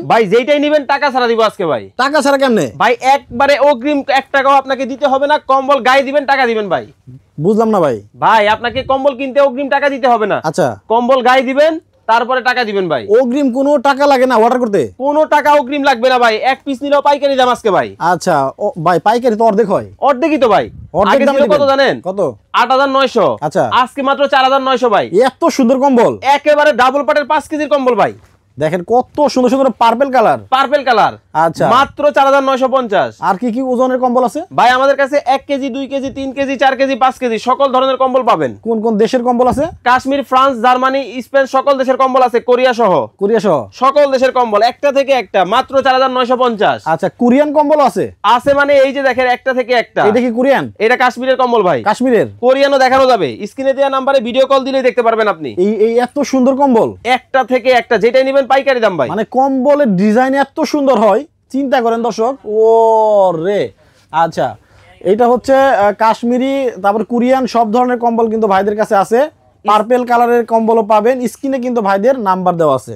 ভাই যেটাই নেবেন টাকা ছাড়া দিব আজকে ভাই। টাকা ছাড়া কেমনে ভাই? একবারে অগ্রিম 1 টাকাও আপনাকে দিতে হবে না, কম্বল গায়ে দিবেন টাকা দিবেন ভাই। বুঝলাম না ভাই। ভাই আপনাকে কম্বল কিনতে অগ্রিম টাকা দিতে হবে না। আচ্ছা, কম্বল গায়ে দিবেন তারপরে টাকা দিবেন ভাই। অগ্রিম কোনো টাকা লাগে না অর্ডার করতে? কোনো টাকা অগ্রিম লাগবে না ভাই, এক পিস নিলেও পাইকারি দাম আজকে ভাই। আচ্ছা ভাই, পাইকারি তো অর্ধেক হয়। অর্ধেকই তো ভাই। অর্ধেক আগে দামে ছিল কত দিবেন? জানেন? কত? 8,900। আচ্ছা, আজকে মাত্র 4,900 ভাই। এত সুন্দর কম্বল, একেবারে ডাবল পাটের 5 কেজির কম্বল ভাই। দেখেন কত সুন্দর সুন্দর পার্পল কালার। Purple colour. আচ্ছা, মাত্র 4,950। আর কি কি ওজনের কম্বল আছে ভাই আমাদের কাছে 1 KG 2 KG 3 KG 4 KG 5 KG সকল ধরনের কম্বল পাবেন। কোন কোন দেশের কম্বল আছে? কাশ্মীর, ফ্রান্স, জার্মানি, স্পেন সকল দেশের কম্বল আছে, কোরিয়া সহ। কোরিয়া সহ সকল দেশের কম্বল একটা থেকে একটা মাত্র 4,950। আচ্ছা, কোরিয়ান কম্বল আছে? আছে মানে এই যে দেখেন একটা থেকে একটা। এটা কি কোরিয়ান? এটা কাশ্মীরের কম্বল ভাই। কাশ্মীরের? কোরিয়ানও দেখানো যাবে, স্ক্রিনে দেওয়া নাম্বারে ভিডিও কল দিলেই দেখতে পারবেন আপনি। এই এত সুন্দর কম্বল একটা থেকে একটা যেটাই নেবেন পাইকারি দাম ভাই। মানে কম্বলের ডিজাইন এত সুন্দর হয়, চিন্তা করেন দর্শক। ও রে, আচ্ছা এটা হচ্ছে কাশ্মীরি, তারপর কোরিয়ান সব ধরনের কম্বল কিন্তু ভাইদের কাছে আছে। পার্পল কালারের কম্বলও পাবেন, স্ক্রিনে কিন্তু ভাইদের নাম্বার দেওয়া আছে।